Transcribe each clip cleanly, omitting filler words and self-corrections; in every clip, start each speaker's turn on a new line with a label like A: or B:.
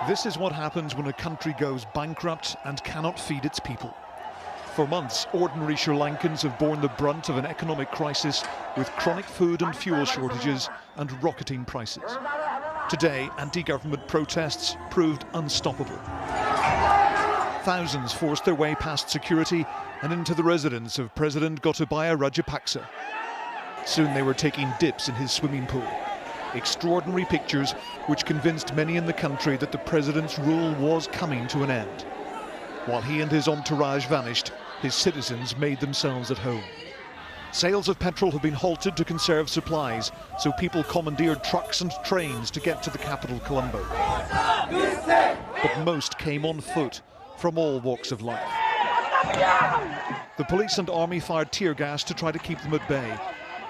A: This is what happens when a country goes bankrupt and cannot feed its people. For months, ordinary Sri Lankans have borne the brunt of an economic crisis with chronic food and fuel shortages and rocketing prices. Today, anti-government protests proved unstoppable. Thousands forced their way past security and into the residence of President Gotabaya Rajapaksa. Soon they were taking dips in his swimming pool. Extraordinary pictures which convinced many in the country that the president's rule was coming to an end. While he and his entourage vanished, his citizens made themselves at home. Sales of petrol have been halted to conserve supplies, so people commandeered trucks and trains to get to the capital, Colombo. But most came on foot, from all walks of life. The police and army fired tear gas to try to keep them at bay,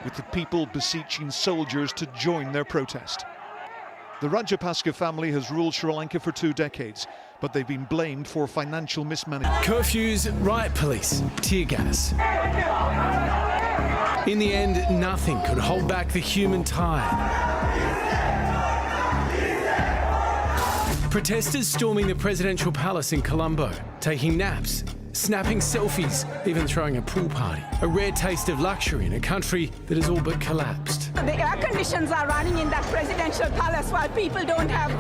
A: with the people beseeching soldiers to join their protest. The Rajapaksa family has ruled Sri Lanka for 2 decades, but they've been blamed for financial mismanagement.
B: Curfews, riot police, tear gas. In the end, nothing could hold back the human tide. Protesters storming the presidential palace in Colombo, taking naps, snapping selfies, even throwing a pool party. A rare taste of luxury in a country that has all but collapsed.
C: The air conditions are running in that presidential palace while people don't have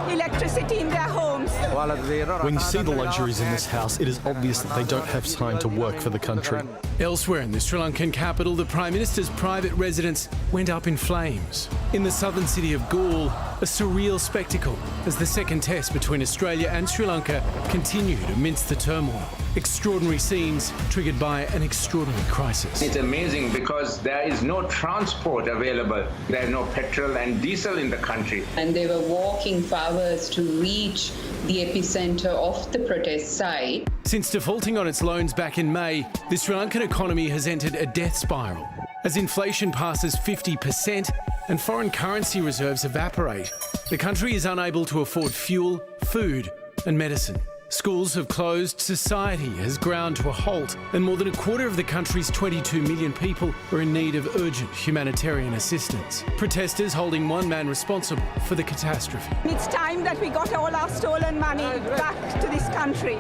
C: electricity in their homes.
D: When you see the luxuries in this house, it is obvious that they don't have time to work for the country.
B: Elsewhere in the Sri Lankan capital, the Prime Minister's private residence went up in flames. In the southern city of Galle, a surreal spectacle as the second test between Australia and Sri Lanka continued amidst the turmoil. Extraordinary scenes triggered by an extraordinary crisis.
E: It's amazing because there is no transport available. There is no petrol and diesel in the country.
F: And they were walking for hours to reach the epicenter of the protest site.
B: Since defaulting on its loans back in May, the Sri Lankan economy has entered a death spiral. As inflation passes 50% and foreign currency reserves evaporate, the country is unable to afford fuel, food and medicine. Schools have closed, society has ground to a halt, and more than a quarter of the country's 22 million people are in need of urgent humanitarian assistance. Protesters holding one man responsible for the catastrophe.
C: It's time that we got all our stolen money back to this country.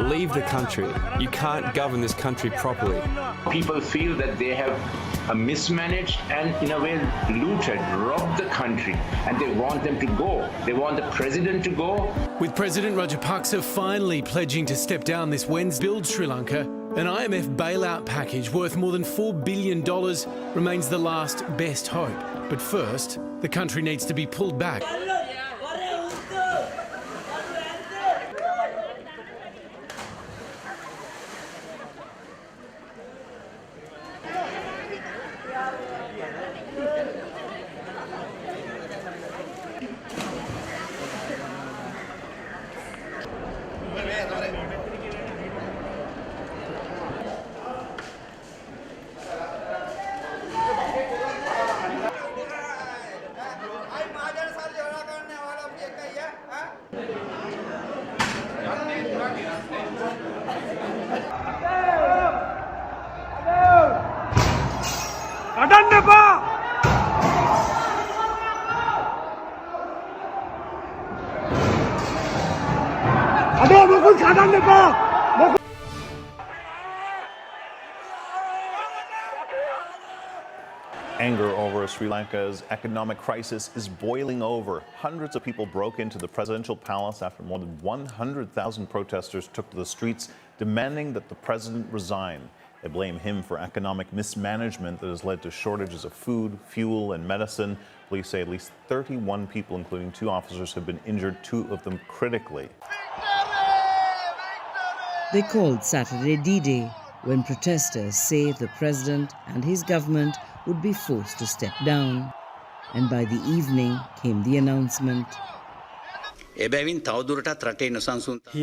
G: Leave the country. You can't govern this country properly.
E: People feel that they have mismanaged and in a way looted, robbed the country, and they want them to go. They want the president to go.
B: With President Rajapaksa finally pledging to step down this Wednesday, build Sri Lanka, an IMF bailout package worth more than $4 billion remains the last best hope. But first, the country needs to be pulled back.
H: Anger over Sri Lanka's economic crisis is boiling over. Hundreds of people broke into the presidential palace after more than 100,000 protesters took to the streets demanding that the president resign. They blame him for economic mismanagement that has led to shortages of food, fuel, and medicine. Police say at least 31 people, including 2 officers, have been injured, 2 of them critically.
I: They called Saturday D-Day, when protesters say the president and his government would be forced to step down. And by the evening came the announcement.
J: He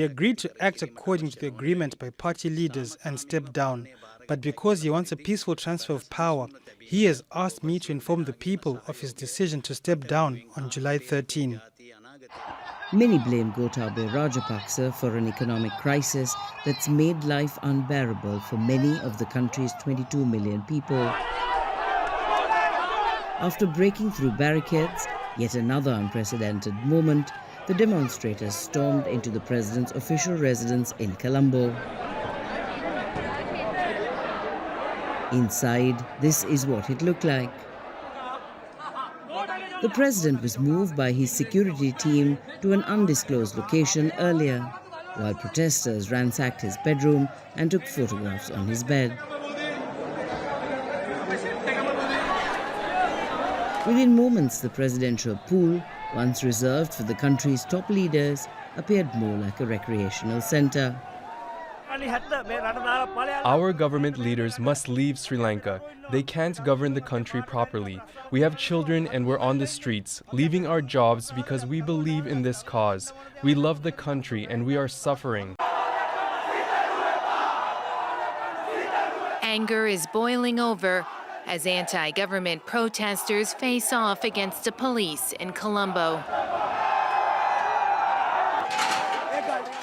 J: agreed to act according to the agreement by party leaders and step down. But because he wants a peaceful transfer of power, he has asked me to inform the people of his decision to step down on July 13.
I: Many blame Gotabaya Rajapaksa for an economic crisis that's made life unbearable for many of the country's 22 million people. After breaking through barricades, yet another unprecedented moment, the demonstrators stormed into the president's official residence in Colombo. Inside, this is what it looked like. The president was moved by his security team to an undisclosed location earlier, while protesters ransacked his bedroom and took photographs on his bed. Within moments, the presidential pool, once reserved for the country's top leaders, appeared more like a recreational center.
K: Our government leaders must leave Sri Lanka. They can't govern the country properly. We have children and we're on the streets, leaving our jobs because we believe in this cause. We love the country and we are suffering.
L: Anger is boiling over as anti-government protesters face off against the police in Colombo.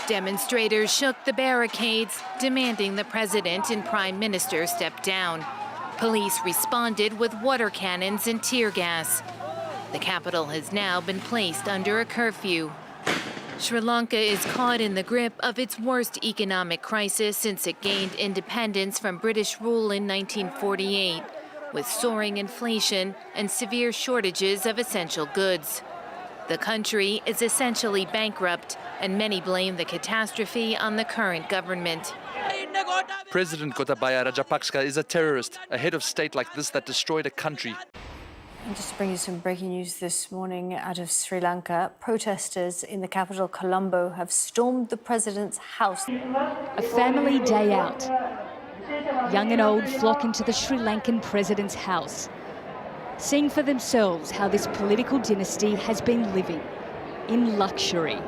L: Demonstrators shook the barricades, demanding the president and prime minister step down. Police responded with water cannons and tear gas. The capital has now been placed under a curfew. Sri Lanka is caught in the grip of its worst economic crisis since it gained independence from British rule in 1948, with soaring inflation and severe shortages of essential goods. The country is essentially bankrupt, and many blame the catastrophe on the current government.
M: President Gotabaya Rajapaksa is a terrorist, a head of state like this that destroyed a country.
N: And just to bring you some breaking news this morning out of Sri Lanka, protesters in the capital Colombo have stormed the president's house.
O: A family day out. Young and old flock into the Sri Lankan president's house, seeing for themselves how this political dynasty has been living in luxury.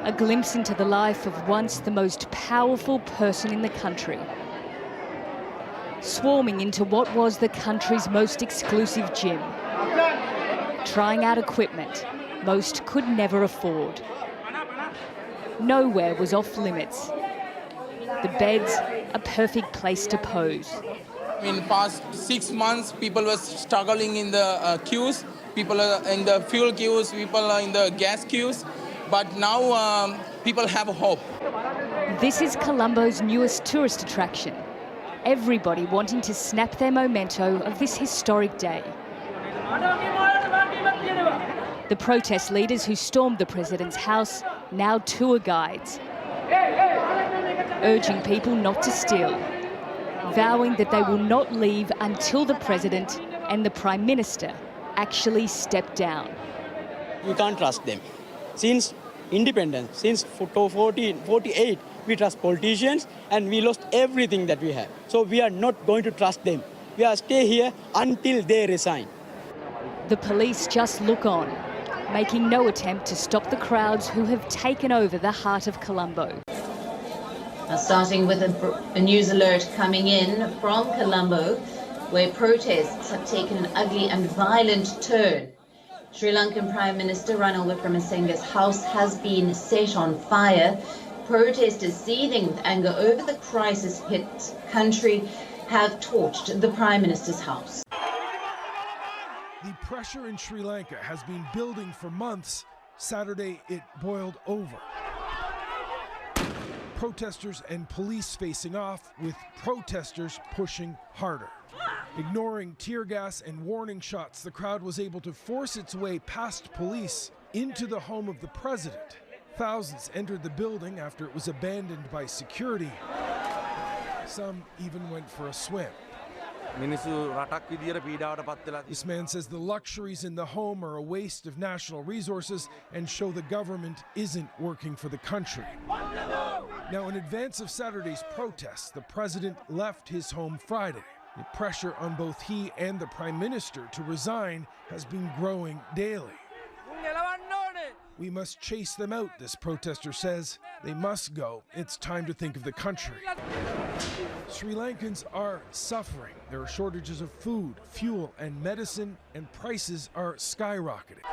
O: A glimpse into the life of once the most powerful person in the country. Swarming into what was the country's most exclusive gym. Trying out equipment most could never afford. Nowhere was off limits. The beds, a perfect place to pose.
P: In past 6 months, people were struggling in the queues. People are in the fuel queues, people are in the gas queues. But now people have hope.
O: This is Colombo's newest tourist attraction. Everybody wanting to snap their memento of this historic day. The protest leaders who stormed the president's house, now tour guides, urging people not to steal, vowing that they will not leave until the president and the prime minister actually step down.
Q: We can't trust them. Since independence, since 1948, we trust politicians and we lost everything that we have. So we are not going to trust them. We are stay here until they resign.
O: The police just look on, making no attempt to stop the crowds who have taken over the heart of Colombo.
R: Now starting with a news alert coming in from Colombo, where protests have taken an ugly and violent turn. Sri Lankan Prime Minister Ranil Wickremesinghe's house has been set on fire. Protesters seething with anger over the crisis-hit country have torched the Prime Minister's house.
S: The pressure in Sri Lanka has been building for months. Saturday, it boiled over. Protesters and police facing off, with protesters pushing harder. Ignoring tear gas and warning shots, the crowd was able to force its way past police into the home of the president. Thousands entered the building after it was abandoned by security. Some even went for a swim. This man says the luxuries in the home are a waste of national resources and show the government isn't working for the country. Now, in advance of Saturday's protests, the president left his home Friday. The pressure on both he and the prime minister to resign has been growing daily. We must chase them out, this protester says. They must go. It's time to think of the country. Sri Lankans are suffering. There are shortages of food, fuel, and medicine, and prices are skyrocketing.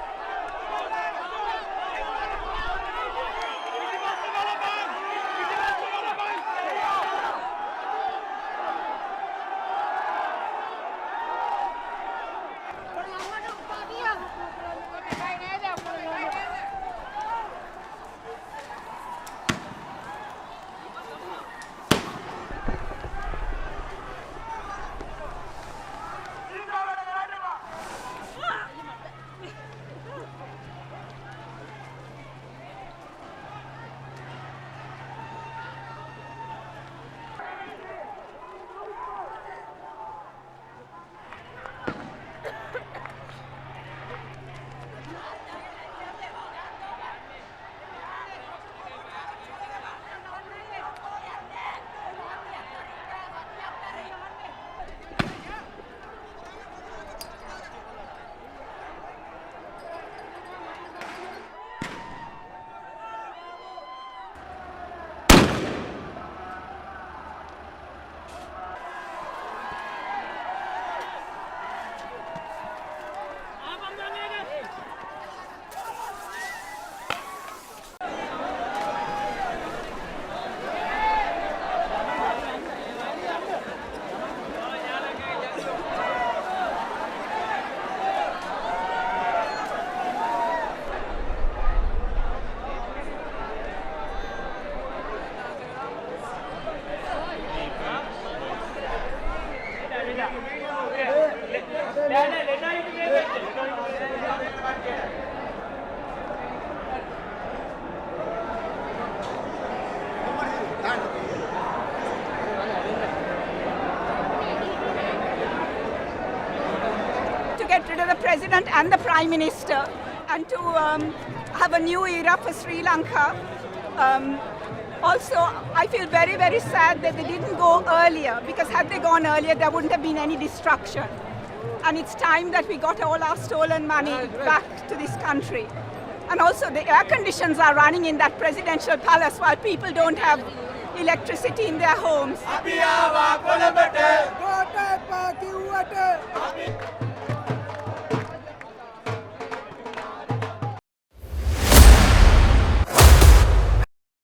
C: rid of the president and the prime minister and to have a new era for Sri Lanka. Also, I feel very, very sad that they didn't go earlier, because had they gone earlier, there wouldn't have been any destruction. And it's time that we got all our stolen money back to this country. And also, the air conditions are running in that presidential palace while people don't have electricity in their homes.